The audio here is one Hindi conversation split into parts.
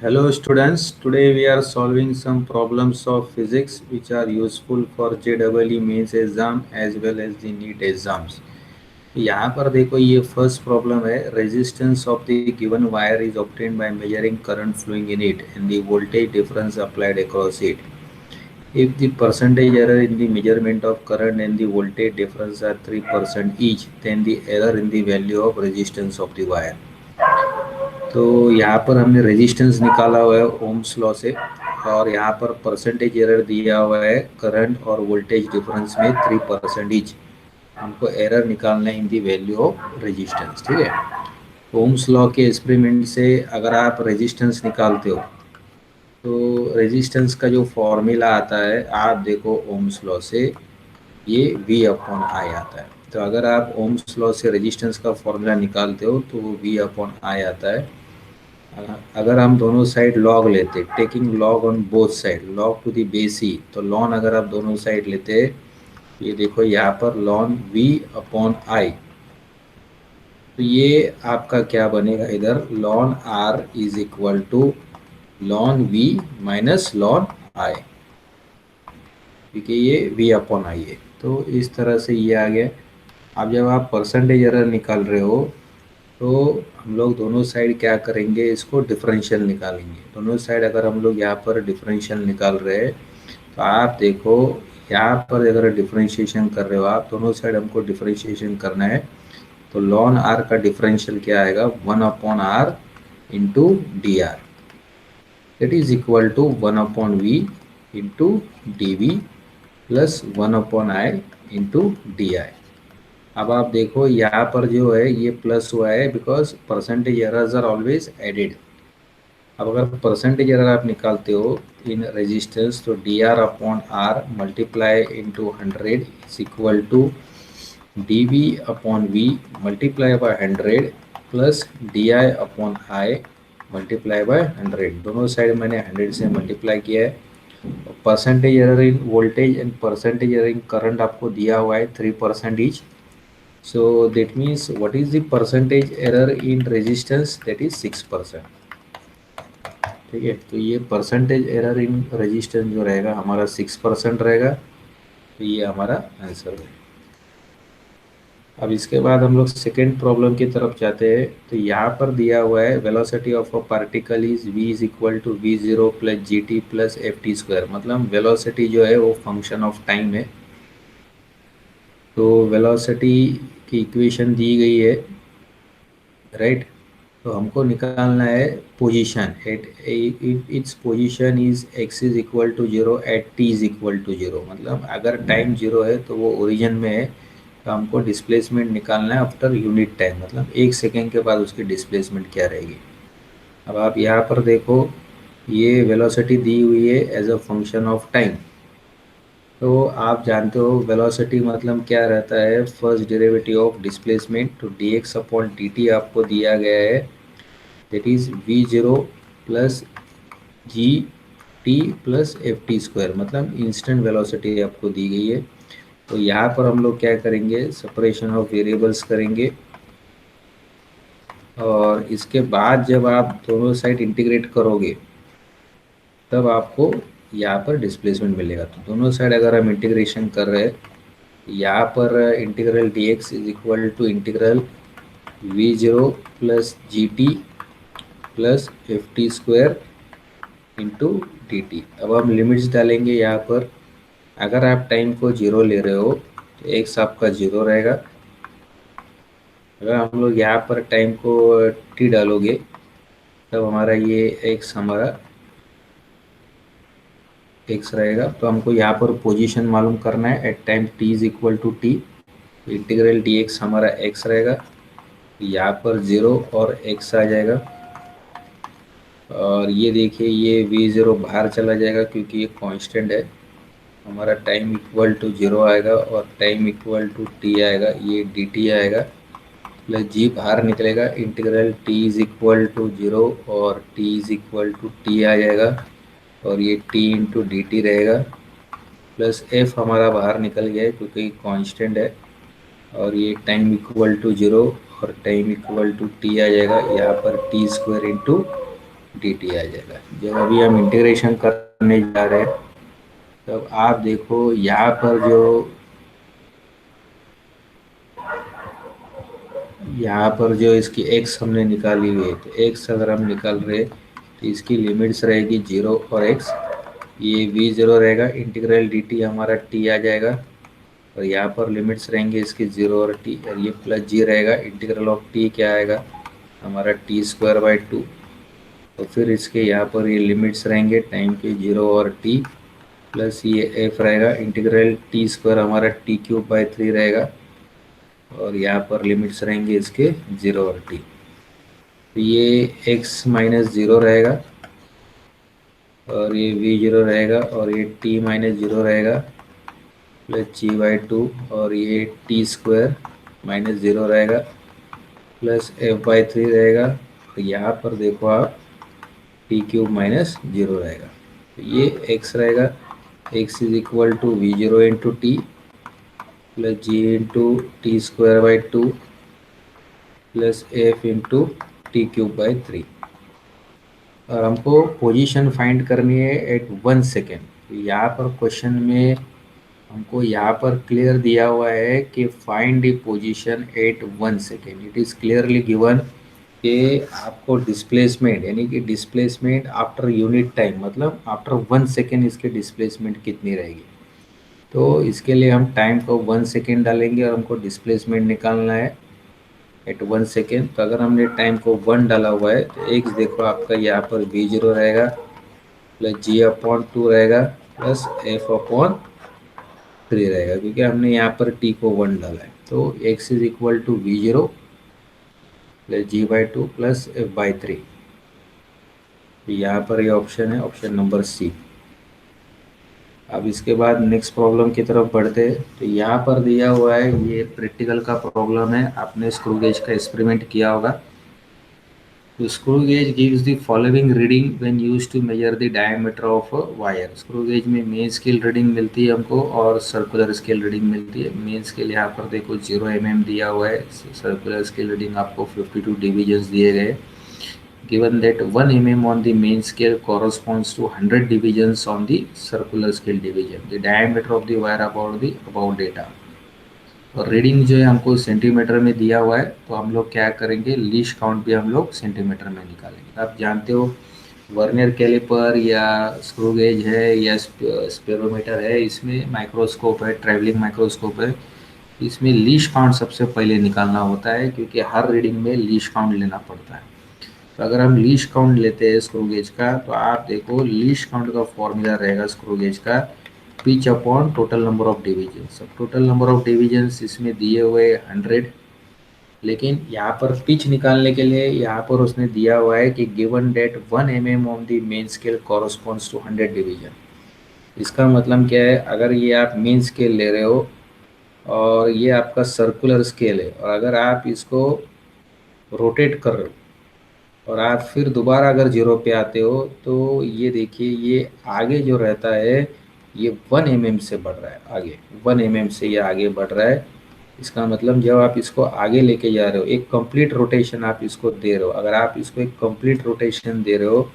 Hello students, today we are solving some problems of physics which are useful for JEE mains exam as well as the NEET exams. यहाँ पर देखो ये फर्स्ट प्रॉब्लम है resistance of the given wire is obtained by measuring current flowing in it and the voltage difference applied across it. If the percentage error in the measurement of current and the voltage difference are 3% each, then the error in the value of resistance of the wire. तो यहाँ पर हमने रेजिस्टेंस निकाला हुआ है ओम्स लॉ से और यहाँ पर परसेंटेज एरर दिया हुआ है करंट और वोल्टेज डिफरेंस में 3% ईच. हमको एरर निकालना है इन दी वैल्यू ऑफ रेजिस्टेंस. ठीक है, ओम्स लॉ के एक्सपेरिमेंट से अगर आप रेजिस्टेंस निकालते हो तो रेजिस्टेंस का जो फॉर्मूला आता है आप देखो ओम्स लॉ से ये V अपॉन आई आता है. तो अगर आप ओम्स लॉ से रेजिस्टेंस का फॉर्मूला निकालते हो तो वो V अपॉन आई आता है. अगर हम दोनों साइड लॉग लेते taking log on both side log to the base e, तो लॉन अगर आप दोनों साइड लेते ये देखो यहाँ पर लॉन V अपॉन आई, तो ये आपका क्या बनेगा इधर ln R is equal to ln V minus ln I, क्योंकि ये V अपॉन आई है. तो इस तरह से ये आ गया. अब जब आप परसेंटेज एरर निकाल रहे हो तो हम लोग दोनों साइड क्या करेंगे, इसको डिफरेंशियल निकालेंगे. दोनों साइड अगर हम लोग यहाँ पर डिफरेंशियल निकाल रहे हैं तो आप देखो यहाँ पर अगर डिफरेंशिएशन कर रहे हो आप दोनों साइड हमको डिफरेंशिएशन करना है तो लॉन आर का डिफरेंशियल क्या आएगा 1 upon R into d R, that is equal to 1 upon V into d V plus 1 upon I into d I. अब आप देखो यहाँ पर जो है ये प्लस हुआ है because percentage errors are always added. अब अगर परसेंटेज एरर आप निकालते हो इन रेजिस्टेंस तो d R upon R multiply into 100 is equal to d V upon V multiply by 100 plus d I upon I multiply by 100. दोनों साइड मैंने 100 से मल्टीप्लाई किया है. Percentage error in voltage and percentage error in current आपको दिया हुआ है 3% each. So that means what is the percentage error in resistance, that is 6%. ठीक है, तो ये परसेंटेज एरर इन रेजिस्टेंस जो रहेगा हमारा 6% रहेगा. तो ये हमारा आंसर है. अब इसके बाद हम लोग सेकेंड प्रॉब्लम की तरफ जाते हैं. तो यहाँ पर दिया हुआ है velocity of a particle is v is equal to v0 plus g t plus f t square. मतलब वेलोसिटी जो है वो फंक्शन ऑफ टाइम है. तो वेलोसिटी की इक्वेशन दी गई है राइट. तो हमको निकालना है position at its position is x is equal to 0 at t is equal to 0. मतलब अगर टाइम 0 है तो वो ओरिजिन में है, तो हमको डिस्प्लेसमेंट निकालना है आफ्टर यूनिट टाइम, मतलब 1 सेकेंड के बाद उसकी डिस्प्लेसमेंट क्या रहेगी. अब आप यहाँ पर देखो ये वेलोसिटी दी हुई है as a function of time. तो आप जानते हो वेलोसिटी मतलब क्या रहता है, फर्स्ट डेरिवेटिव ऑफ डिस्प्लेसमेंट. तो d x upon d t आपको दिया गया है, that is v zero plus g t plus f t square. मतलब इंस्टेंट वेलोसिटी आपको दी गई है. तो यहाँ पर हम लोग क्या करेंगे, सेपरेशन ऑफ वेरिएबल्स करेंगे और इसके बाद जब आप दोनों साइड इंटीग्रेट करोगे तब आपको यहाँ पर डिस्प्लेसमेंट मिलेगा. तो दोनों साइड अगर हम इंटीग्रेशन कर रहे हैं, यहाँ पर integral d x is equal to integral v zero plus g t plus f t square into D t. अब हम लिमिट्स डालेंगे यहाँ पर. अगर आप टाइम को 0 ले रहे हो तो एक्स आपका 0 रहेगा. अगर हम लोग यहाँ पर टाइम को टी डालोगे तब हमारा ये एक्स हमारा एक्स रहेगा. तो हमको यहाँ पर पोजीशन मालूम करना है at time t is equal to t. Integral d x हमारा x रहेगा, यहाँ पर 0 और x आ जाएगा. और ये देखिए ये v0 बाहर चला जाएगा क्योंकि ये कांस्टेंट है. हमारा टाइम इक्वल टू 0 आएगा और टाइम इक्वल टू t आएगा, ये dt आएगा प्लस g बाहर निकलेगा. Integral t is equal to 0 और t is equal to t आ जाएगा और ये t इंटू डी टी रहेगा प्लस f हमारा बाहर निकल गया है क्योंकि कांस्टेंट है. और ये टाइम इक्वल टू 0 और टाइम इक्वल टू t आ जाएगा, यहाँ पर t square into D T आ जाएगा। जब अभी हम इंटीग्रेशन करने जा रहे हैं तब आप देखो यहाँ पर जो इसकी एक्स हमने निकाली हुई है, तो एक्स अगर हम निकाल रहे तो इसकी लिमिट्स रहेगी 0 और एक्स, ये वी ज़ीरो रहेगा, इंटीग्रल डी टी हमारा टी आ जाएगा, और यहाँ पर लिमिट्स रहेंगे इसकी 0 और टी, और ये प्लस जी रहेगा, इंटीग्रल ऑफ टी क्या आएगा हमारा टी स्क्वायर बाई टू, और फिर इसके यहाँ पर ये लिमिट्स रहेंगे टाइम के 0 और टी, प्लस ये एफ रहेगा, इंटीग्रल टी स्क्वायर हमारा टी क्यूब बाई थ्री रहेगा, और यहाँ पर लिमिट्स रहेंगे इसके 0 और टी, तो ये x माइनस ज़ीरो रहेगा, और ये v ज़ीरो रहेगा, और ये t माइनस ज़ीरो रहेगा, प्लस जी बाई टू, और ये टी स्क्वायर माइनस ज़ीरो रहेगा, प्लस एफ बाई थ्री रहेगा, तो यहाँ पर देखो आप टी क्यूब माइनस ज़ीरो रहेगा, तो ये x रहेगा, x is equal to v zero into t plus g into t square by two plus f into t cube by three, और हमको पोजीशन फाइंड करनी है एट 1 सेकेंड। तो यहाँ पर क्वेश्चन में हमको यहाँ पर क्लियर दिया हुआ है कि find the position at 1 second. It is clearly given कि आपको डिस्प्लेसमेंट यानी कि डिस्प्लेसमेंट आफ्टर यूनिट टाइम, मतलब आफ्टर 1 सेकेंड इसके डिस्प्लेसमेंट कितनी रहेगी। तो इसके लिए हम टाइम को 1 सेकेंड डालेंगे और हमको डिस्प्लेसमेंट निकालना है एट 1 सेकेंड। तो अगर हमने टाइम को 1 डाला हुआ है तो एक्स देखो आपका यहाँ पर वी ज़ीरो रहेगा, प्लस जी अपॉन टू रहेगा, प्लस एफ अपॉन थ्री रहेगा, क्योंकि हमने यहाँ पर टी को 1 डाला है। तो x is equal to v zero plus g by two plus f by three. तो यहाँ पर ये ऑप्शन है, ऑप्शन नंबर सी। अब इसके बाद नेक्स्ट प्रॉब्लम की तरफ बढ़ते हैं। तो यहाँ पर दिया हुआ है, ये प्रैक्टिकल का प्रॉब्लम है, आपने स्क्रू गेज का एक्सपेरिमेंट किया होगा। तो screw gauge gives the following reading when used to measure the diameter of wire. Screw gauge में मेन स्केल रीडिंग मिलती है हमको और सर्कुलर स्केल रीडिंग मिलती है। मेन स्केल यहाँ पर देखो 0 mm दिया हुआ है, सर्कुलर स्केल रीडिंग आपको 52 डिवीजन्स दिए गए। given that 1 mm on the main scale corresponds to 100 divisions on the circular scale division, the diameter of the wire about the above data। और रीडिंग जो है हमको सेंटीमीटर में दिया हुआ है, तो हम लोग क्या करेंगे, लीस्ट काउंट भी हम लोग सेंटीमीटर में निकालेंगे। आप जानते हो वर्नियर कैलिपर या स्क्रू गेज है या स्पेरोमीटर है, इसमें माइक्रोस्कोप है, ट्रैवलिंग माइक्रोस्कोप है, इसमें लीस्ट काउंट सबसे पहले निकालना होता है, क्योंकि हर रीडिंग में लीस्ट काउंट लेना पड़ता है। तो अगर हम लीस्ट काउंट लेते हैं स्क्रू गेज का, तो आप देखो लीस्ट काउंट का फॉर्मूला रहेगा स्क्रू गेज का pitch upon total number of divisions. अब टोटल नंबर ऑफ डिवीजन्स इसमें दिए हुए 100, लेकिन यहाँ पर पिच निकालने के लिए यहाँ पर उसने दिया हुआ है कि given that 1 mm on the main scale corresponds to 100 division. इसका मतलब क्या है, अगर ये आप मेन स्केल ले रहे हो और ये आपका सर्कुलर स्केल है, और अगर आप इसको रोटेट कर रहे हो और आप फिर दोबारा अगर 0 पे आते हो, तो ये देखिए ये आगे जो रहता है ये 1 mm से बढ़ रहा है, आगे 1 mm से ये आगे बढ़ रहा है। इसका मतलब जब आप इसको आगे लेके जा रहे हो, एक कंप्लीट रोटेशन आप इसको दे रहे हो, अगर आप इसको एक कंप्लीट रोटेशन दे रहे हो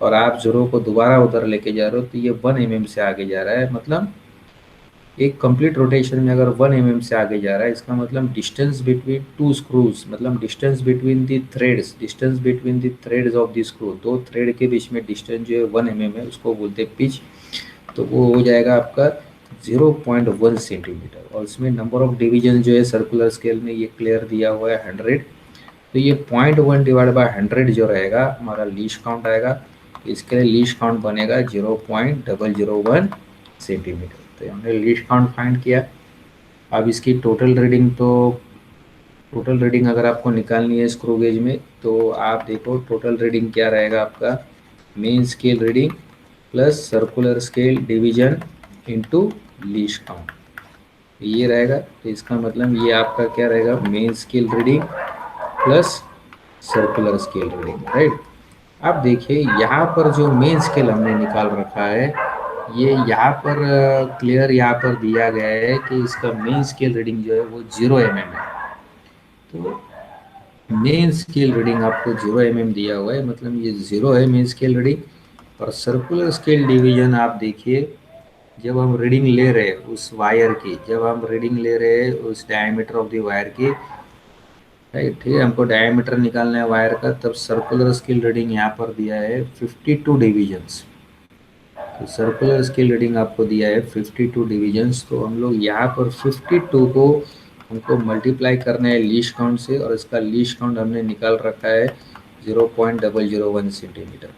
और आप 0 को दोबारा उधर लेके जा रहे हो, तो ये 1 mm से आगे जा रहा है। मतलब एक कंप्लीट रोटेशन में अगर 1 mm से आगे जा रहा है, इसका मतलब डिस्टेंस बिटवीन टू स्क्रूज, मतलब distance between the threads, distance between the threads of the screw, दो थ्रेड के बीच में डिस्टेंस जो है 1 mm है, उसको बोलते हैं पिच। तो वो हो जाएगा आपका 0.1 सेंटीमीटर। और इसमें नंबर ऑफ डिवीजन जो है सर्कुलर स्केल में ये क्लियर दिया हुआ है 100। तो ये 0.1 डिवाइड बाय 100 जो रहेगा हमारा लीस्ट काउंट आएगा। इसके लिए लीस्ट काउंट बनेगा 0.001 सेंटीमीटर। तो हमने लीस्ट काउंट फाइंड किया। अब इसकी टोटल रीडिंग, तो टोटल रीडिंग अगर आपको निकालनी है स्क्रू गेज में, तो आप देखो टोटल रीडिंग क्या रहेगा आपका, main scale reading plus circular scale division into least count, ये रहेगा। तो इसका मतलब ये आपका क्या रहेगा, main scale reading plus circular scale reading, right. अब देखिए यहाँ पर जो मेन स्केल हमने निकाल रखा है, ये यहाँ पर क्लियर यहाँ पर दिया गया है कि इसका मेन स्केल रीडिंग जो है वो 0 mm है। तो मेन स्केल रीडिंग आपको 0 mm दिया हुआ है, मतलब ये 0 है मेन स्केल रीडिंग। और सर्कुलर स्केल डिवीजन आप देखिए, जब हम रीडिंग ले रहे हैं उस वायर की, जब हम रीडिंग ले रहे हैं उस डायमीटर ऑफ द वायर की, राइट, ठीक है, हमको डायमीटर निकालना है वायर का, तब सर्कुलर स्केल रीडिंग यहाँ पर दिया है 52 डिविजन्स। तो सर्कुलर स्केल रीडिंग आपको दिया है 52 डिविजन्स, तो हम लोग यहाँ पर 52 को हमको मल्टीप्लाई करना है लीस्ट काउंट से, और इसका लीस्ट काउंट हमने निकाल रखा है 0.001 सेंटीमीटर।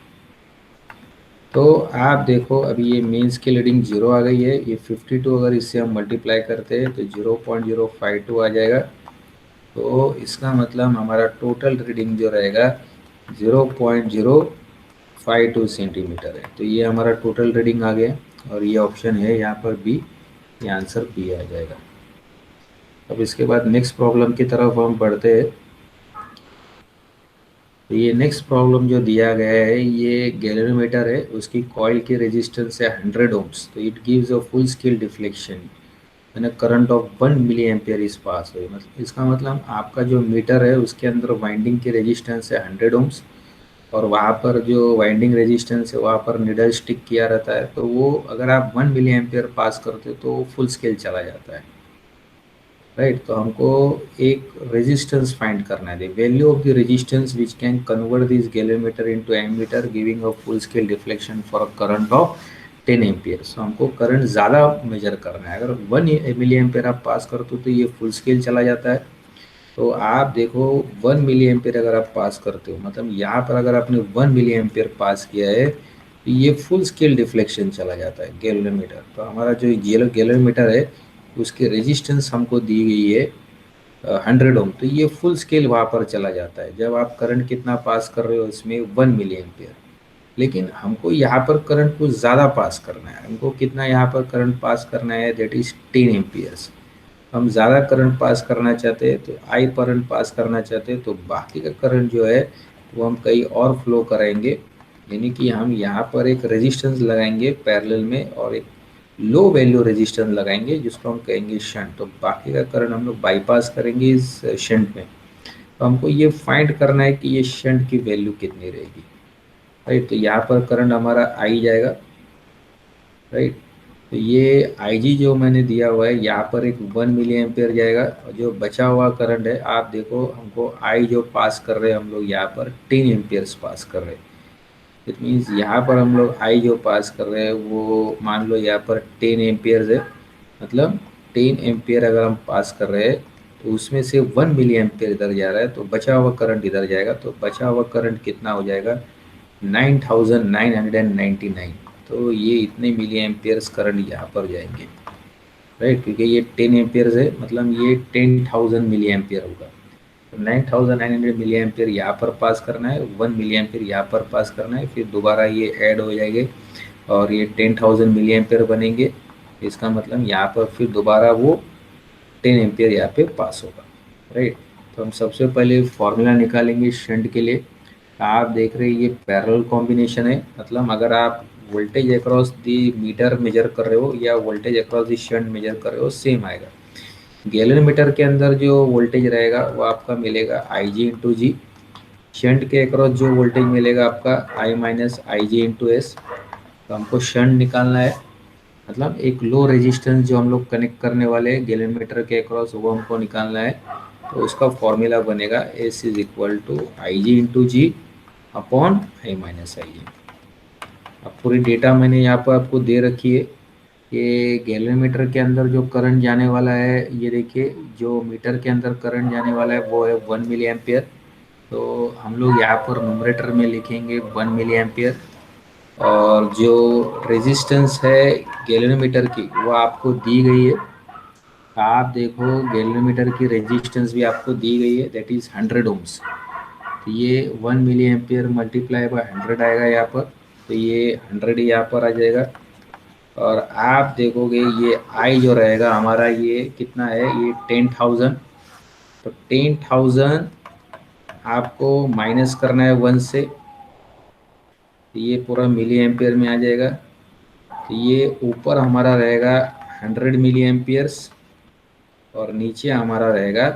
तो आप देखो अभी ये मेन स्केल रीडिंग 0 आ गई है, ये 52 अगर इससे हम मल्टीप्लाई करते हैं तो 0.052 आ जाएगा। तो इसका मतलब हमारा टोटल रीडिंग जो रहेगा 0.052 सेंटीमीटर है। तो ये हमारा टोटल रीडिंग आ गया, और ये ऑप्शन है यहाँ पर बी, ये आंसर बी आ जाएगा। अब इसके बाद नेक्स्ट प्रॉब्लम की तरफ हम बढ़ते हैं। तो ये नेक्स्ट प्रॉब्लम जो दिया गया है, ये गैल्वेनोमीटर है, उसकी कॉइल की रेजिस्टेंस है 100 ohms। तो it gives a full scale deflection मैंने करंट ऑफ 1 मिली एम्पियर इस पास है। मतलब इसका मतलब आपका जो मीटर है उसके अंदर वाइंडिंग की रेजिस्टेंस है 100 ohms, और वहाँ पर जो वाइंडिंग रेजिस्टेंस है वहाँ पर निडल स्टिक किया रहता है। तो वो अगर आप 1 मिली एम्पियर पास करते हो तो फुल स्केल चला जाता है, राइट। तो हमको एक रेजिस्टेंस फाइंड करना है, value of the resistance which can convert this galvanometer into ammeter giving a full scale deflection for a current of 10 ampere. तो हमको करंट ज़्यादा मेजर करना है, अगर 1 मिली एम्पियर आप पास करते हो तो ये फुल स्केल चला जाता है। तो आप देखो 1 मिली एम्पियर अगर आप पास करते हो, मतलब यहाँ पर अगर आपने 1 मिली एम्पियर पास किया है तो ये फुल स्केल डिफ्लेक्शन चला जाता है गैल्वेनोमीटर। तो हमारा जो गैल्वेनोमीटर है उसकी रेजिस्टेंस हमको दी गई है 100 ओम, तो ये फुल स्केल वहाँ पर चला जाता है जब आप करंट कितना पास कर रहे हो इसमें 1 मिली एम्पियर। लेकिन हमको यहाँ पर करंट को ज़्यादा पास करना है, हमको कितना यहाँ पर करंट पास करना है, दैट इज 10 एम्पियर्स। हम ज़्यादा करंट पास करना चाहते हैं तो आई करंट पास करना चाहते हैं, तो बाकी का करंट जो है वो हम कहीं और फ्लो कराएंगे, यानी कि हम यहाँ पर एक रेजिस्टेंस लगाएंगे पैरेलल में, और एक लो वैल्यू रेजिस्टेंस लगाएंगे जिसको हम कहेंगे शंट। तो बाकी का करंट हम लोग बाईपास करेंगे इस शंट में। तो हमको ये फाइंड करना है कि ये शंट की वैल्यू कितनी रहेगी, राइट। तो यहाँ पर करंट हमारा आई जाएगा, राइट। तो ये आई जी जो मैंने दिया हुआ है यहाँ पर एक 1 मिली एम्पेयर जाएगा, और जो बचा हुआ करंट है आप देखो हमको आई जो पास कर रहे हैं हम लोग यहाँ पर 10 एम्पियर्स पास कर रहे हैं। इट मीन्स यहाँ पर हम लोग आई जो पास कर रहे हैं वो मान लो यहाँ पर 10 एम्पियर्स है, मतलब 10 एम्पियर अगर हम पास कर रहे हैं तो उसमें से 1 मिली एम्पियर इधर जा रहा है, तो बचा हुआ करंट इधर जाएगा। तो बचा हुआ करंट कितना हो जाएगा, 9999। तो ये इतने मिली एम्पियर्स करंट यहाँ पर जाएंगे, राइट, क्योंकि ये 10 एम्पियर्स है, मतलब ये 10,000 मिली एम्पियर होगा। तो 9900 मिली एम्पियर यहाँ पर पास करना है, 1 मिली एम्पियर यहाँ पर पास करना है, फिर दोबारा ये ऐड हो जाएंगे और ये 10,000 मिली एम्पियर बनेंगे। इसका मतलब यहाँ पर फिर दोबारा वो 10 एम्पियर यहाँ पे पास होगा, राइट। तो हम सबसे पहले फॉर्मूला निकालेंगे शंट के लिए। आप देख रहे हैं ये पैरेलल कॉम्बिनेशन है, मतलब अगर आप voltage across the meter measure कर रहे हो या voltage across the shunt measure कर रहे हो सेम आएगा। गैलन के अंदर जो वोल्टेज रहेगा वो आपका मिलेगा आई जी इंटू जी, शंट के अक्रॉस जो वोल्टेज मिलेगा आपका आई minus I G into S. तो हमको शंट निकालना है, मतलब एक लो रेजिस्टेंस जो हम लोग कनेक्ट करने वाले हैं गैलन के अक्रॉस वो हमको निकालना है। तो उसका फॉर्मूला बनेगा S is equal to I G into G upon I minus I G. अब पूरी डेटा मैंने यहाँ पर आपको दे रखी है। ये गैल्वेनोमीटर के अंदर जो करंट जाने वाला है, ये देखिए जो मीटर के अंदर करंट जाने वाला है वो है 1 मिली एम्पियर। तो हम लोग यहाँ पर न्यूमरेटर में लिखेंगे 1 मिली एम्पियर, और जो रेजिस्टेंस है गैल्वेनोमीटर की वो आपको दी गई है। आप देखो गैल्वेनोमीटर की रेजिस्टेंस भी आपको दी गई है, दैट इज 100 ओम्स। तो ये 1 मिली एम्पियर मल्टीप्लाई बाय 100 आएगा यहाँ पर, तो ये 100 यहाँ पर आ जाएगा। और आप देखोगे ये आई जो रहेगा हमारा ये कितना है, ये 10,000। तो 10,000 आपको माइनस करना है 1 से, तो ये पूरा मिली एम्पियर में आ जाएगा। तो ये ऊपर हमारा रहेगा 100 मिली एम्पियर्स और नीचे हमारा रहेगा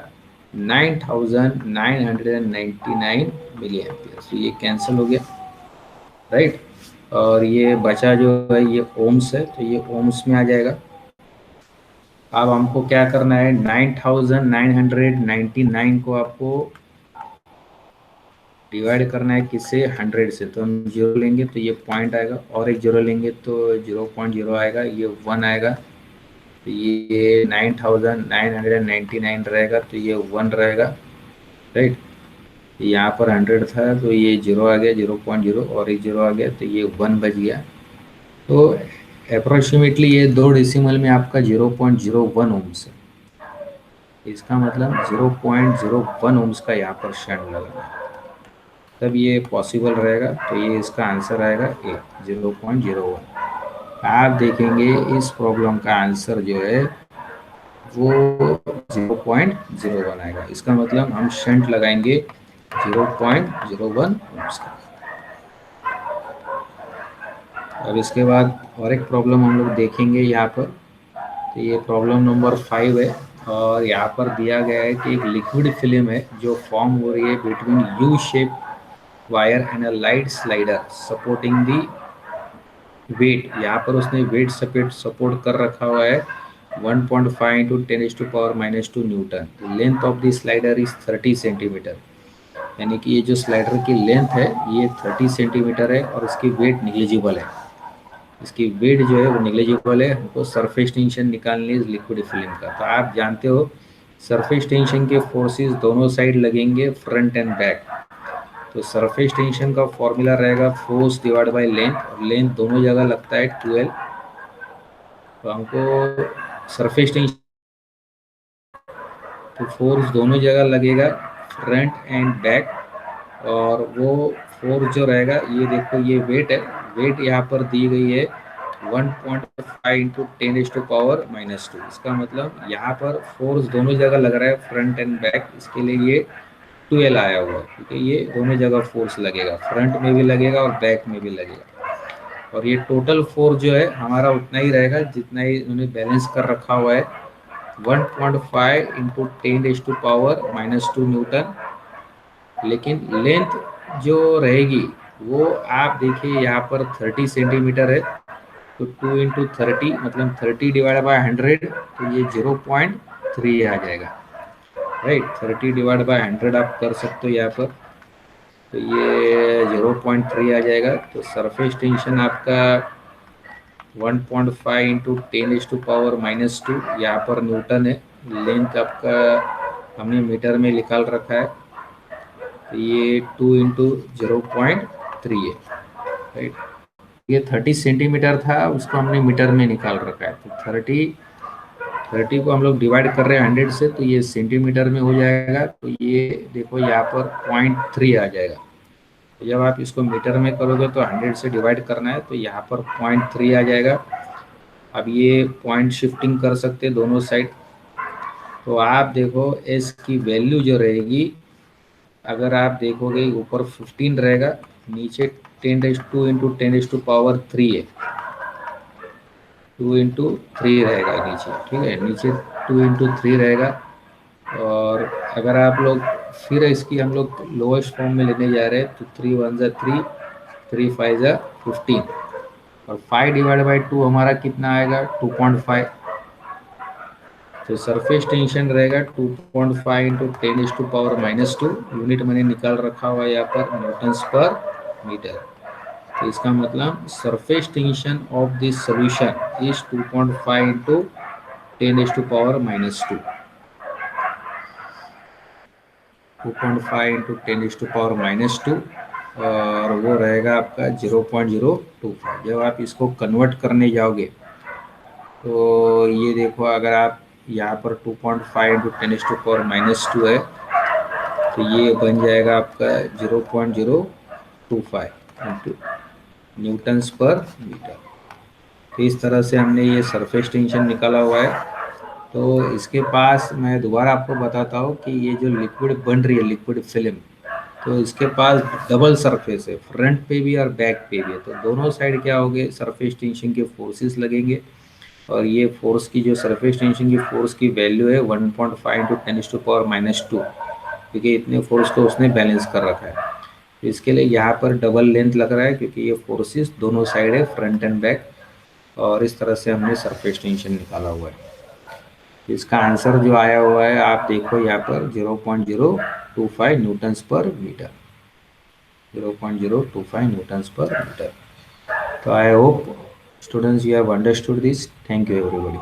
9999 मिली एम्पियर। तो ये कैंसिल हो गया, राइट। और ये बचा जो है ये ओम्स है, तो ये ओम्स में आ जाएगा। अब हमको क्या करना है, 9999 को आपको डिवाइड करना है किससे, 100 से। तो हम जीरो लेंगे तो ये पॉइंट आएगा, और एक जीरो लेंगे तो 0.0 आएगा, ये 1 आएगा। तो ये 9999 रहेगा, तो ये 1 रहेगा, राइट। यहाँ पर 100 था तो ये जीरो आ गया, 0.0, और एक जीरो आ गया, तो ये 1 बच गया। तो अप्रोक्सीमेटली ये दो डेसिमल में आपका 0.01 ओम्स है। इसका मतलब 0.01 ओम्स का यहाँ पर शंट लगना है, तब ये पॉसिबल रहेगा। तो ये इसका आंसर आएगा ए, 0.01। आप देखेंगे इस प्रॉब्लम का आंसर जो है वो 0.01 आएगा। इसका मतलब हम शंट लगाएंगे 0.01 ओम्स का। अब इसके बाद और एक प्रॉब्लम हम लोग देखेंगे यहाँ पर। तो ये प्रॉब्लम नंबर 5 है, और यहाँ पर दिया गया है कि एक लिक्विड फिल्म है जो फॉर्म हो रही है between U shape wire and a light slider supporting the weight. यहाँ पर उसने वेट सपोर्ट कर रखा हुआ है 1.5 into 10⁻⁻² Newton. Length of the slider is 30 centimetre. यानी कि ये जो स्लाइडर की लेंथ है ये 30 सेंटीमीटर है, और इसकी वेट निग्लिजिबल है। इसकी वेट जो है वो निग्लिजिबल है। हमको सरफेस टेंशन निकालनी है लिक्विड फिल्म का। तो आप जानते हो सरफेस टेंशन के फोर्सेस दोनों साइड लगेंगे, फ्रंट एंड बैक। तो सरफेस टेंशन का फॉर्मूला रहेगा फोर्स डिवाइड बाय लेंथ, और लेंथ दोनों जगह लगता है 12। तो हमको सरफेस टेंशन, तो फोर्स दोनों जगह लगेगा, फ्रंट एंड बैक। और वो फोर्स जो रहेगा, ये देखो ये वेट है, वेट यहाँ पर दी गई है 1.5 इंटू 10⁻⁻²। इसका मतलब यहाँ पर फोर्स दोनों जगह लग रहा है, फ्रंट एंड बैक। इसके लिए ये 12 आया हुआ है, क्योंकि ये दोनों जगह फोर्स लगेगा, फ्रंट में भी लगेगा और बैक में भी लगेगा। और ये टोटल फोर्स जो है हमारा उतना ही रहेगा जितना ही उन्होंने बैलेंस कर रखा हुआ है, 1.5 इंटू 10⁻⁻² न्यूटन। लेकिन लेंथ जो रहेगी वो आप देखिए यहाँ पर 30 सेंटीमीटर है, तो 2 इंटू 30 मतलब 30 डिवाइड बाय 100, तो ये 0.3 आ जाएगा, राइट। 30 डिवाइड बाय 100 आप कर सकते हो यहाँ पर, तो ये 0.3 आ जाएगा। तो सरफेस टेंशन आपका 1.5 इंटू 10⁻⁻², यहाँ पर न्यूटन है। लेंथ आपका हमने मीटर में निकाल रखा है, तो ये 2 इंटू 0.3 है, राइट। ये 30 सेंटीमीटर था, उसको हमने मीटर में निकाल रखा है। तो 30 को हम लोग डिवाइड कर रहे हैं 100 से, तो ये सेंटीमीटर में हो जाएगा। तो ये देखो यहाँ पर 0.3 आ जाएगा। तो जब आप इसको मीटर में करोगे तो 100 से डिवाइड करना है, तो यहाँ पर 0.3 आ जाएगा। अब ये पॉइंट शिफ्टिंग कर सकते हैं दोनों साइड। तो आप देखो एस की वैल्यू जो रहेगी, अगर आप देखोगे ऊपर 15 रहेगा, नीचे 10⁻² इंटू 10⁻³ है, 2 इंटू 3 रहेगा नीचे, ठीक है, नीचे 2 इंटू 3 रहेगा। और अगर आप लोग फिर इसकी हम लोग लोएस्ट फॉर्म में लेने जा रहे हैं, तो 3 1 ज़ा 3, 3 5 ज़ा 15, और 5 डिवाइड बाई 2 हमारा कितना आएगा 2.5। तो सरफेस टेंशन रहेगा 2.5 इंटू 10⁻⁻²। यूनिट मैंने निकाल रखा हुआ है यहाँ पर न्यूटन्स पर मीटर। तो इसका मतलब surface tension of this solution is 2.5 into 10⁻⁻²। 2.5 into 10⁻⁻², और वो रहेगा आपका 0.025। जब आप इसको कन्वर्ट करने जाओगे तो ये देखो, अगर आप यहाँ पर 2.5 इंटू 10⁻⁻² है, तो ये बन जाएगा आपका 0.025 इंटू न्यूटन्स पर मीटर। तो इस तरह से हमने ये सरफेस टेंशन निकाला हुआ है। तो इसके पास मैं दोबारा आपको बताता हूँ कि ये जो लिक्विड बन रही है लिक्विड फिल्म, तो इसके पास डबल सरफेस है, फ्रंट पे भी और बैक पे भी है। तो दोनों साइड क्या होंगे, सरफेस टेंशन के फोर्सेस लगेंगे। और ये फोर्स की जो सरफेस टेंशन की फोर्स की वैल्यू है 1.5 इंटू 10⁻², क्योंकि इतने फोर्स को उसने बैलेंस कर रखा है। तो इसके लिए यहाँ पर डबल लेंथ लग रहा है, क्योंकि ये फोर्सेस दोनों साइड है, फ्रंट एंड बैक, और इस तरह से हमने सरफेस टेंशन निकाला हुआ है। इसका आंसर जो आया हुआ है आप देखो यहाँ पर 0.025 न्यूटन्स पर मीटर, 0.025 न्यूटन्स पर metre. So I hope students you have understood this. Thank you everybody.